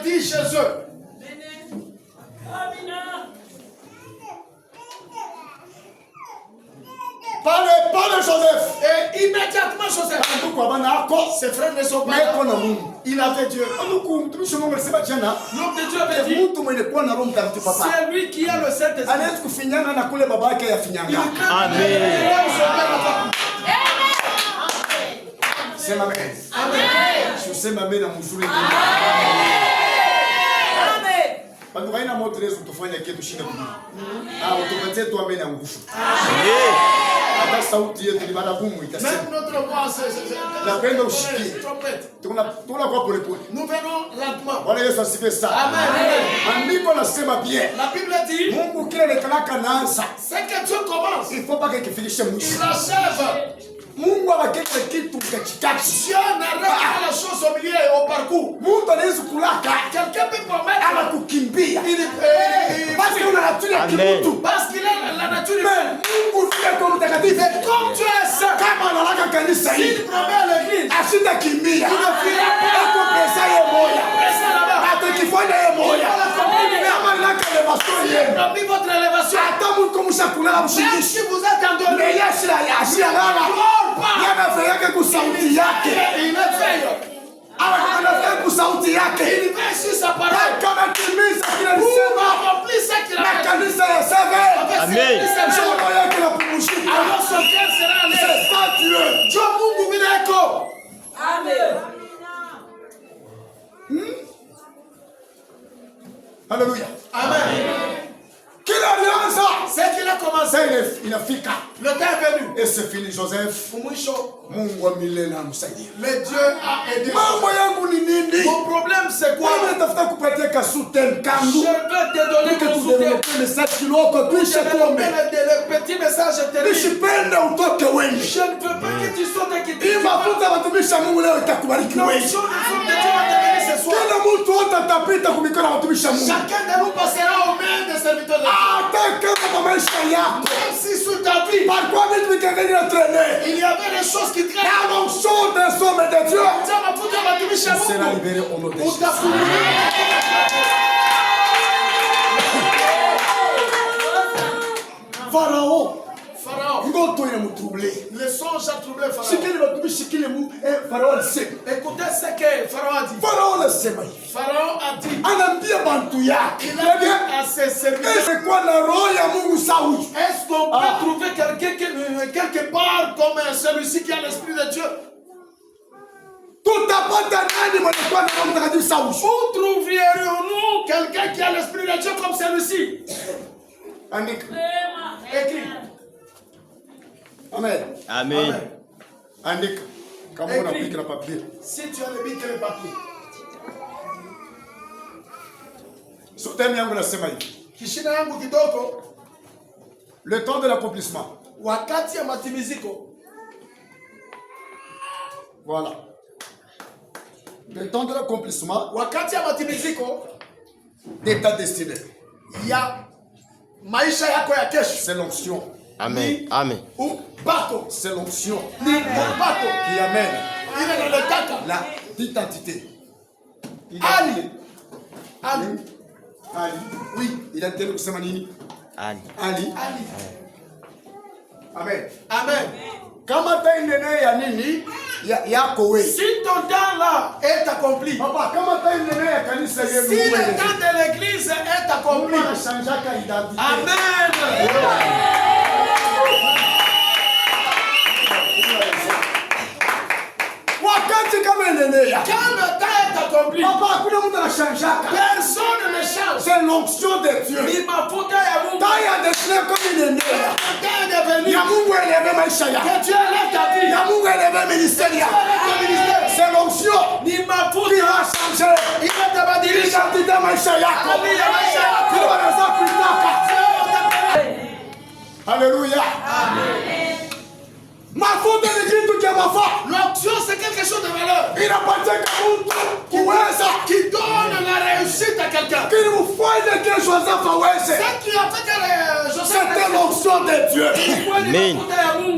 dit chez eux. Parle Joseph. Et immédiatement Joseph, ses frères ne sont pas là. Il avait Dieu. L'homme de Dieu avait dit, c'est lui qui a le Saint-Esprit. C'est ma mère. Je sais ma mère. Même notre voix, c'est trompette. Nous venons lentement. Amen. La Bible dit, c'est que Dieu commence. Il achève. Dieu n'arrête pas la chose au milieu et au parcours. Quelqu'un peut promettre. Parce qu'il a la nature humaine. Mais comme Dieu est saint, s'il promet à l'église, il ne fuira pas. Votre élévation. Même si vous êtes endormi, il veille sur sa parole pour accomplir ce qu'il a dit. Amen. Alors son cœur sera à l'aise. Dieu Mungu vineko. Amen. Alléluia. Amen. Qu'il a dit ça. C'est qu'il a commencé. Il a fika. Le temps est venu. Et c'est fini, Joseph. Le Dieu a aidé. Mon problème c'est quoi? Je veux te donner mon soutien. Le petit message est terrible. Je ne veux pas que tu sois inquiété. Chacun de nous passera aux mains des serviteurs de Dieu. Même si sous ta vie, il y avait des choses qui traînent. sera libéré au nom de Jésus. Pharaon. Le songe a troublé Pharaon. Écoutez ce que Pharaon a dit. Pharaon a dit. Il a dit à ses serviteurs. Est-ce qu'on peut trouver quelqu'un quelque part comme celui-ci qui a l'esprit de Dieu? Où trouverions-nous quelqu'un qui a l'esprit de Dieu comme celui-ci? Écrit. Amen. Amen. Indique. Comment on applique le papier? Si tu as le bic et le papier. Soutien yangu nasema hivi. Kishina yangu kidogo. Le temps de l'accomplissement. Wakati ya matimiziko. Voilà. Le temps de l'accomplissement. Wakati ya matimiziko. De ta destinée. Ya maisha yako ya kesho. C'est l'onction. Amen. Amen. Bako. C'est l'onction Bako qui amène la l'identité. Ali. Oui, il a dit que c'est Manini. Ali. Amen. Amen. Kama ta inene ya nini yako wewe. Si ton temps là est accompli. Papa, kama ta inene ya kanisa yenu. Si le temps de l'église est accompli. Amen. Quand le temps est accompli, personne ne change. C'est l'onction de Dieu. Il m'a foutu à vous. Que Dieu lève ta vie. C'est l'onction. Il m'a foutu. Il va changer. Il va te diriger. Alléluia. Ma faute est l'église qui est ma foi. L'onction c'est quelque chose de valeur. Il appartient à qui donne la réussite à quelqu'un. Qu'il vous faut de quelque chose à faire. Ce qui a fait que Joseph l'onction de Dieu. Amen.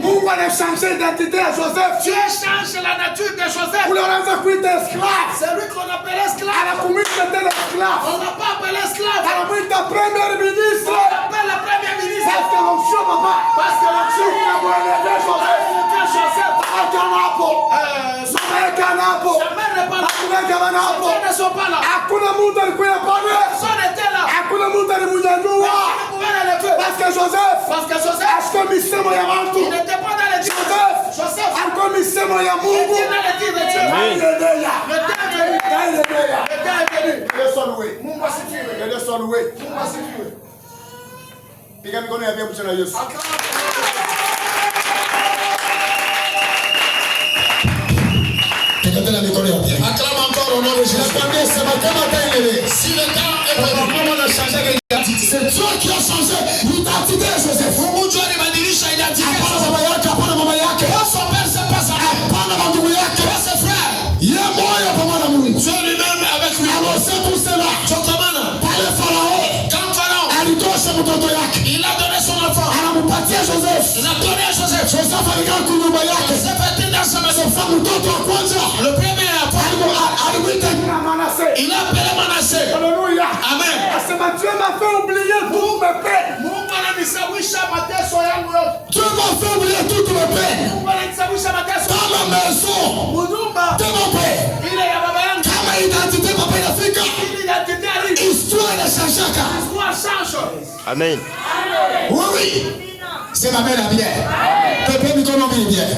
Mungu anachangé l'identité à Joseph. Dieu change la nature de Joseph. Pour le rendre kuita esclave. C'est lui qu'on appelle esclave. Anakumwita tena esclave. On n'a pas appelé esclave. Anamuita premier ministre. On appelle le premier ministre. Parce que l'onction, papa. Parce que l'onction inamwelekea Joseph. Akanapo. Samekanapo. Akanapo. Ils ne sont pas là. Hakuna mtu alikuwa pale. Personne n'était là. Hakuna mtu alimunyanyua. Parce que Joseph. Ashiko misemo ya watu. Il n'était pas dans les dieux. Joseph. Alikuwa misemo ya Mungu. Il était dans les dieux de Dieu. Amen. Le temps est venu. Le temps est venu. Ele só loué. Mungu asifiwe. Ele só loué. Mungu asifiwe. Piga mikono ya Biblia mchana Yesu. Piga tena mikono ya Biblia. Acclame encore au nom de Jésus. Nakwambia sema kama taendelee. Si le temps est venu, Mungu anachangé l'identité. c'est Dieu qui a changé l'identité de Joseph. Mungu Dieu alibadilisha identité. Hapana baba yake, hapana mama yake. Pas son père, c'est pas sa mère. Hapana ndugu yake. Pas ses frères. Yeye moyo pamoja na Mungu. Dieu lui-même avec lui. Alors c'est pour cela. Chokomana. Pale Farao. Quand Pharaon, Alitosha mtoto yake. il a donné son enfant. Anampatia Joseph. Il a donné à Joseph. Joseph alikaa kwa nyumba yake. Joseph était dans sa maison. Sasa mtoto wa kwanza. Le premier enfant. Alimwita jina Manasseh. Il a appelé Manasseh. Alléluia. Amen. Asema Dieu m'a fait oublier tous mes peines. Mungu ananisawisha mateso yangu yote. Dieu m'a fait oublier toutes mes peines. Mungu ananisawisha mateso. Dans ma maison. Mudumba. De mon père. Ile ya baba yangu. Kama identité papa inafika. Ile identité arrive. Histoire inachangaka. L'histoire change. Amen. Oui, oui. C'est ma mère la bière. Pepe mikono mbili bière.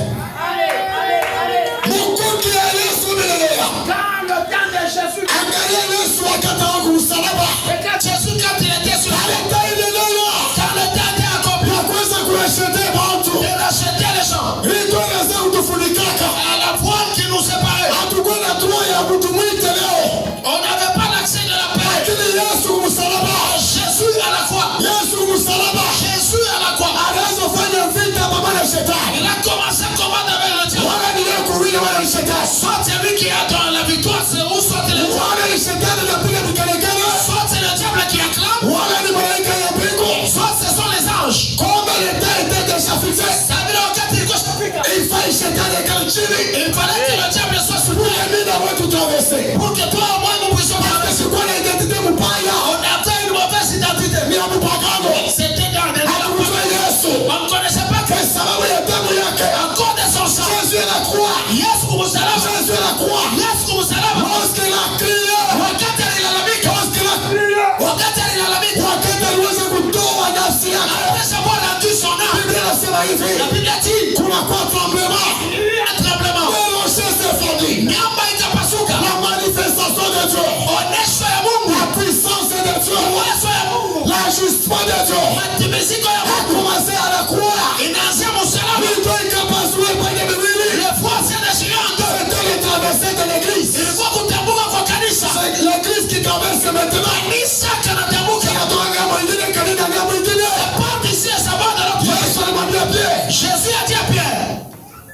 Mungu ya Yesu milelea. Quand le temps de Jésus. Angalia Yesu wakati wa kumsalaba. Et quand Jésus, quand il était sur la terre. Aleta ilelea. Quand le temps était accompli. Na kuweza kuwashetea watu. Il rachetait les gens. Iko inaweza kutufunikaka. À la voile qui nous séparait. Hatukuwa na droit ya mtu mwite leo. On n'avait pas l'accès de la paix. Lakini Yesu kumsalaba. Jésus à la croix. Yesu kumsalaba. Jésus à la croix. Anaweza kufanya vita pamoja na shetani. Il a commencé à combattre avec le diable. Wala ni yeye kuwina wala ni shetani. Soit c'est lui qui attend la victoire, c'est ou soit c'est le diable. Wala ni shetani anapiga vigelegele. Soit c'est le diable qui acclame. Wala ni malaika ya mbingu. Soit ce sont les anges. Kombe l'état était déjà fixé. Ça veut dire wakati ilikuwa shafika. Il fallait shetani ekale chini. Il fallait que le diable soit sur Pour terre. mimi na wewe tutraverse. Pour que toi et moi nous puissions Parce que traverser. sikuwa na identité mbaya. On atteint une mauvaise identité. Ni ya mpagano. C'était dans des Hakumjua Yesu. on ne connaissait pas Kwa que sababu ya damu yake. encore de son sang. Jésus est la croix. Yesu kumsalaba. Jésus est la croix. Yesu kumsalaba. Lorsqu'il a crié. Wakati alilalamika. Lorsqu'il a crié. Wakati alilalamika. Wakati aliweza kutoa nafsi yake. Anaweza kuwa na tu son âme. Biblia inasema hivi. La Bible dit. Kuna kwa tremblement. Il y a un tremblement. Le rocher s'est fondu. Miamba itapasuka. La manifestation de Dieu. Onesho ya Mungu. La puissance de Dieu. Uwezo ya Mungu. L'ajustement de Dieu. Matimiziko ya A Mungu. commencé à la croix. Inaanzia msalaba. Mito ikapasua kwenye miwili. Le foie s'est déchiré en deux. C'était le traversée de l'église. Ilikuwa kutambuka kwa kanisa. C'est l'église qui traverse maintenant. Kanisa kanatambuka. Kanatoka ngambo ingine kanenda ngambo ingine. Part ici et ça va de l'autre côté. Yesu alimwambia Pierre. Jésus a dit à Pierre.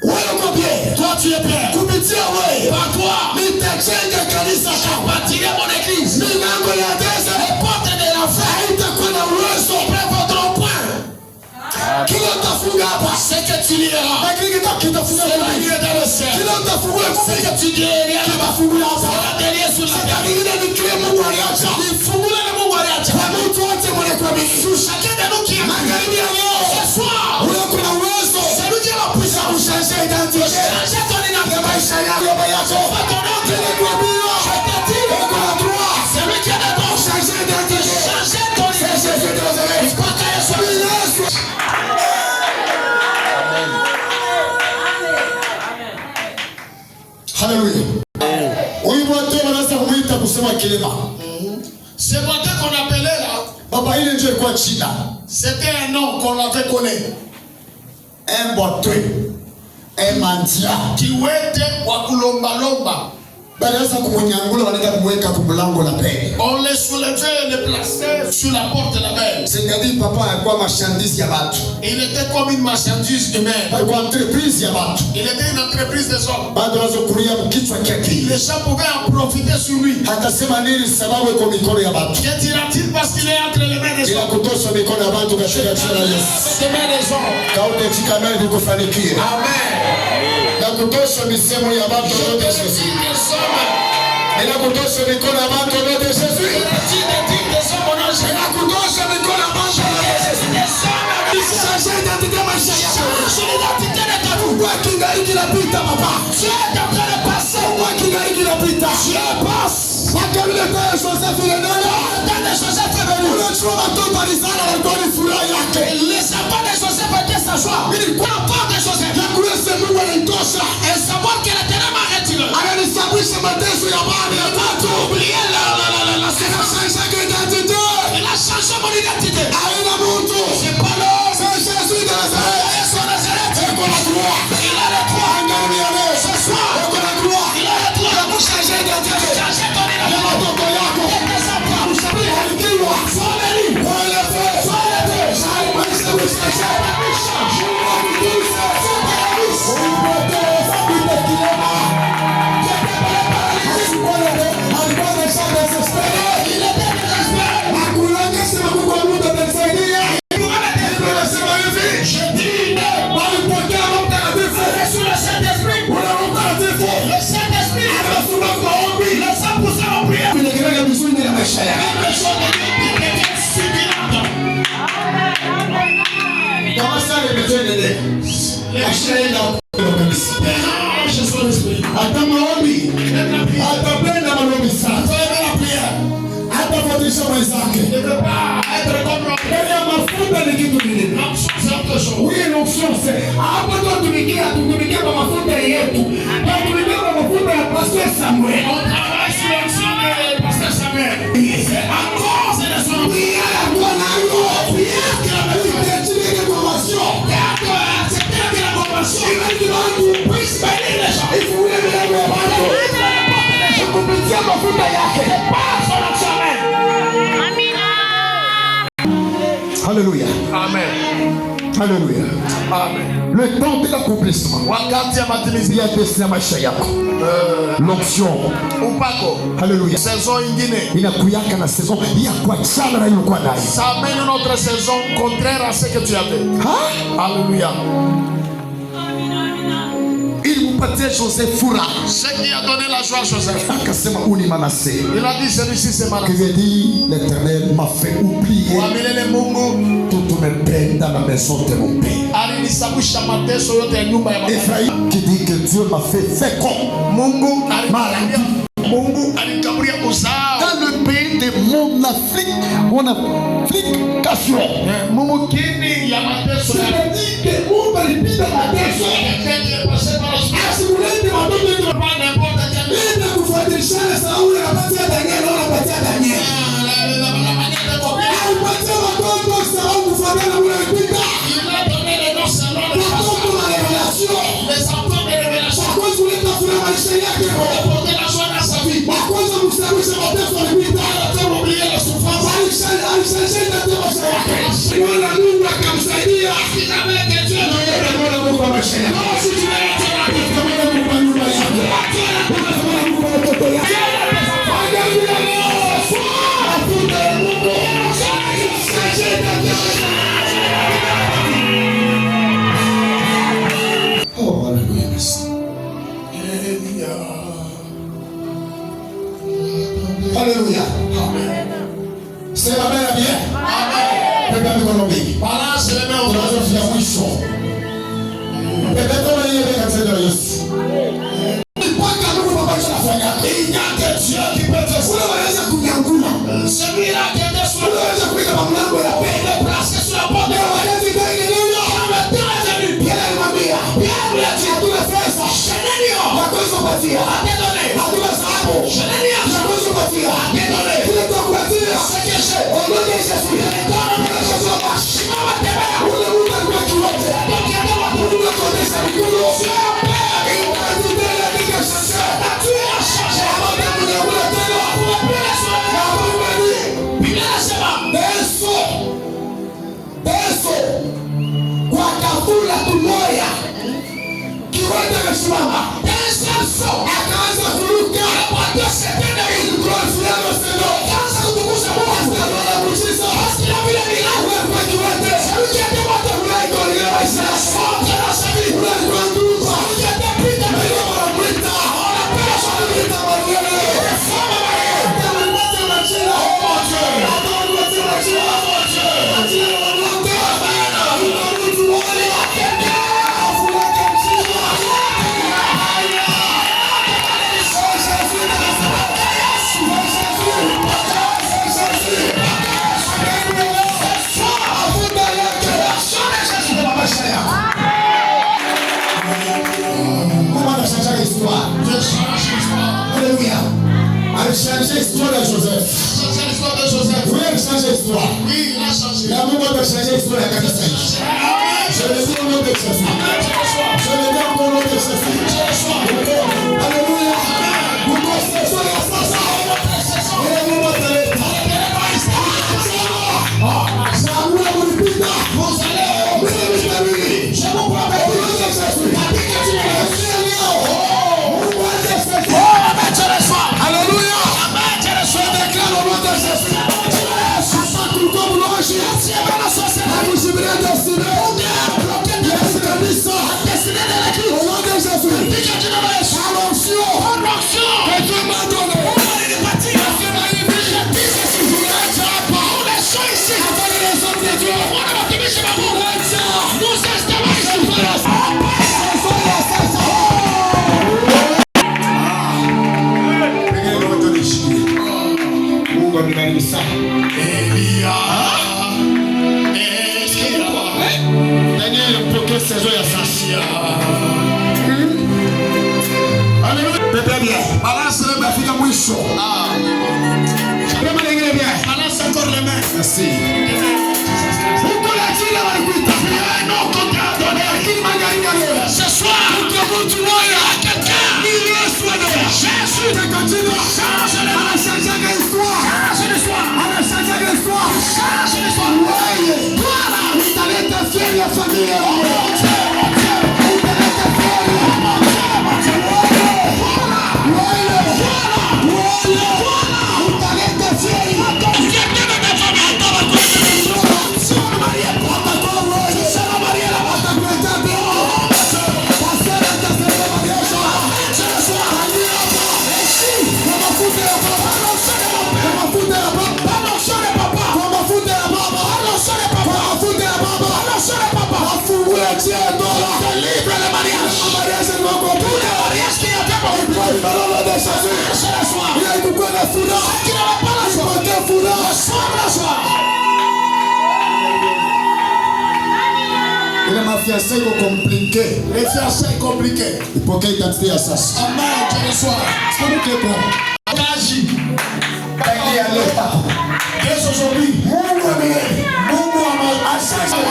Wewe uko Pierre. Toi tu es Pierre. Kupitia wewe. Par toi. Nitajenga kanisa Je bâtirai mon église. milango ya Hades. Les portes de l'enfer Haitakuwa na uwezo. ne prévaudront point. Kila utafunga hapa. Ce que tu liras. Lakini kitafunga C'est la mbinguni. lieu dans le ciel. Kila utafungua Ce que tu liras. kitafungua hapa. C'est la dernière sur la terre. Ingine ni kile Mungu aliacha. Fungula na Mungu aliacha. Kwa mtu wote mwenye kuamini. Sur chacun de nous qui est Magharibi ya leo. ce soir. Wewe kuna uwezo. C'est lui qui est la puissance. Ushaje identity. Changer ton Ya identité. maisha yako baba yako. Pas ton nom. Kile kuamini. Je te dis. Uko na droit. C'est lui qui a le don. Ushaje identity. Changer ton C'est Jésus identité. de Nazareth. Pas qu'à Yesu. Yesu. Haleluya. Huyu mtu anaweza kumuita kusema kilema. Ce matin qu'on appelait là, Baba ile ndio ilikuwa jina. c'était un nom qu'on avait connu. Un boiteux. Un mendiant. Kiwete wa kulomba lomba. Balianza kumunyangula wanaenda kumweka kumlango la pele. On les soulevait et les plaçait sur la porte de la mer. C'est-à-dire papa alikuwa marchandise ya watu. Il était comme une marchandise humaine. Alikuwa entreprise ya watu. Il était une entreprise des hommes. Bado wazokulia mkichwa chake. Les gens pouvaient en profiter sur lui. Hatasema nini sababu iko mikono ya watu. Que dira-t-il parce qu'il est entre les mains des hommes? Ila kutosha mikono ya watu katika jina la Yesu. Les mains des hommes. Kaute chikameni kukufanikia. Amen. Na kutosha misemo ya watu wote Yesu. Ila kutosha mikono ya watu wote Yesu. Ila kutosha mikono ya watu wote Yesu. Sasa identité maisha yako. Identité de ta vie. Kwa kingali kinapita papa. Tu es en train de passer. Kwa kingali kinapita. Je passe. Wakamleta Joseph ile neno. Dans Joseph est venu. Unachua watoto alizana walikuwa ni furaha yake. Les enfants de Joseph étaient sa joie. Ilikuwa part de Joseph. Na kuweza Mungu alitosha. Et savoir que la terre m'a retiré. Ananisababisha mateso ya baba ya watu. Oublier la changé d'identité. Il a changé mon identité. Aina mtu. C'est pas l'homme. C'est Jésus de Nazareth. Jésus de Nazareth. Il a la gloire. Il a la gloire. Ce soir. Il a la gloire. Il a la gloire. Pour changer d'identité. Changer ton identité. Il a la gloire. Vous savez, il a sois béni. Sois élevé. Sois élevé. Alléluia. Amen. Alléluia. Amen. Le temps de l'accomplissement. Wakati ya matimizio ya pesa maisha yako. L'onction. Upako. Alléluia. Saison ingine. Inakuyaka na saison ya kuachana na ilikuwa nayo. Ça amène une autre saison contraire à ce que tu avais. Alléluia. Il mupatie Joseph fura. Ce qui a donné la joie à Joseph. Akasema uni Manassé. Il a dit celui-ci c'est Manassé. Que dit l'Éternel m'a fait oublier. Wamilele Mungu toutes mes peines dans la maison de mon père. Alinisababisha mateso yote ya nyumba ya baba. Ephraim qui dit que Dieu m'a fait fécond. Mungu alikaburia uzao. Dans le pays de mon Afrique, mon application. Mungu kini ya mateso. C'est-à-dire que Mungu alipita mateso. Asimulete watoto wetu pas n'importe quel. Nenda kufuatilishana Sauli anapatia Daniel na anapatia Daniel. Alipatia watoto Sauli kufuatana ule mpita. Il a donné les noms selon les watoto wa revelation. Les enfants de révélation. Kwa kwanza uleta furaha maisha yake. Apporter la joie dans sa vie. Kwa kwanza msababisha mateso alipita. Pour oublier la souffrance. Alishangaza ndio maisha yake. Bwana Mungu akamsaidia. Jamais que Dieu ne Yeye Bwana Mungu kwa maisha yake. si tu es Bwana Mungu kwa nyumba yake. Bwana Mungu kwa watoto yake. Oh, hallelujah. Alléluia. C'est la mère bien. Amen. Bébé mikono mingi. balance les mains au Tunazofia mwisho. Bébé kama yeye katika jina la Yesu. Mpaka Mungu baba anafanya. Inyake Dieu qui peut te sauver. Unaweza kunyangula. celui-là qui était sur Unaweza kuweka mamlango ya pele. placé sur la porte. Hawezi kuingilia. Pierre alimwambia. Pierre hatuna pesa. Hatuwezi kupatia. Hatuna sababu. Hatuwezi kupatia. Kile tutakupatia. Ondoka Yesu. Ule Mungu alikuwa kiwote. Mungu akaonyesha mikono. akasimama. Akaanza kuruka. Akaanza kutukuza Mungu. Kila vile milango ya kwake wote. Changer l'histoire de Joseph. Oui, il a changé l'histoire. La Mungu a changé l'histoire de kanisa. Je le dis au nom de Jésus. Je le dis au nom de Jésus. Alléluia. Vous connaissez la sasa. Et la Mungu a taleta. Samuel mulipita. Vous allez. Je vous promets au nom de Jésus. Alléluia. Merci. Ce soir, Les fiançailles compliquées. Les fiançailles compliquées. Il faut qu'il y ait identité à ça. Amen. Je reçois. C'est nous qui est bon. Agis. Il y a l'état. Qu'est-ce aujourd'hui? Mungu amele. Mungu amele. Asante.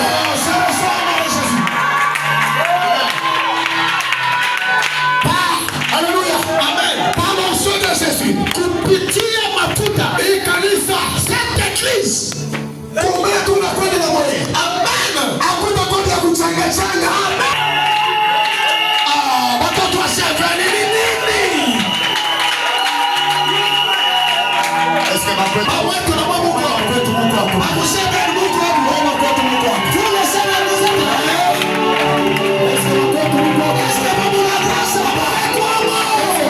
Alléluia. Amen. Par l'onction de Jésus. Kupitia mafuta. Hii kanisa. Cette église. Combien tunakwenda na moyo? Amen. Hakuna kwenda kuchanga changa. Amen. Watoto wa shepherd nini? Est-ce que mapeto? Awetu na Mungu kwa kwetu Mungu wako. Akusema Mungu wako, Mungu kwetu Mungu wako. Tunasema Mungu wako. Est-ce que kwetu Mungu wako? Est-ce que Mungu na grâce baba yako amo? Est-ce que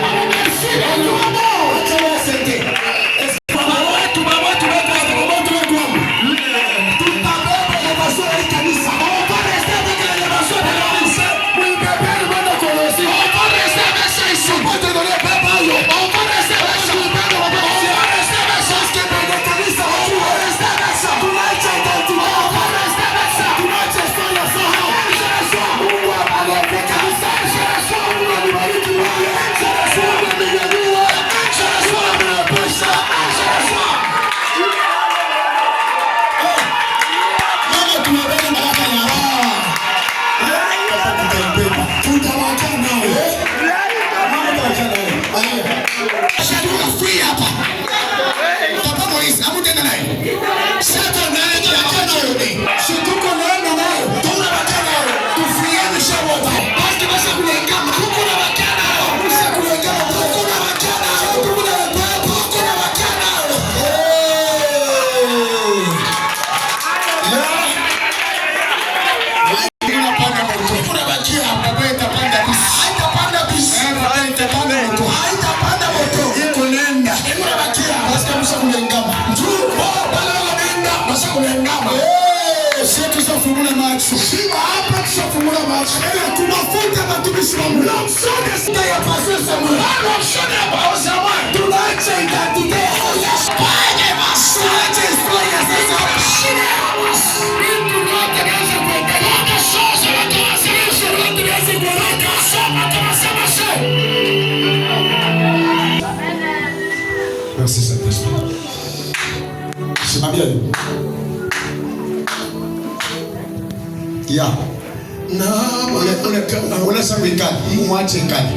Mungu merci yako amo? Acha wasende. Est-ce que baba wetu wako tutabeba na maswali kanisa. On va rester avec les maswali de la mission. Oui, bébé, le monde colossé. On va rester avec ça ici. On va te donner papa yo. On va rester avec ça. On va rester avec ça. Parce que dans le kanisa, on va rester avec ça. Tu vas être attentif. On va rester avec ça. Tu vas être sur la soirée. Je reçois Mungu avec le kanisa. Je reçois Mungu avec le kanisa. Je reçois Mungu avec le kanisa. Je reçois Mungu avec le kanisa. Je reçois. Surtout qu'on est dans Kumafuta watumishi wa Mungu. Ya pastor Samuel. Tunaacha identite ya Yesu. Tunaacha historia ya sasa. Merci Saint-Esprit. Simamia hiyo. Ya. Na wale kama wale sasa ikali. Mwache ikali.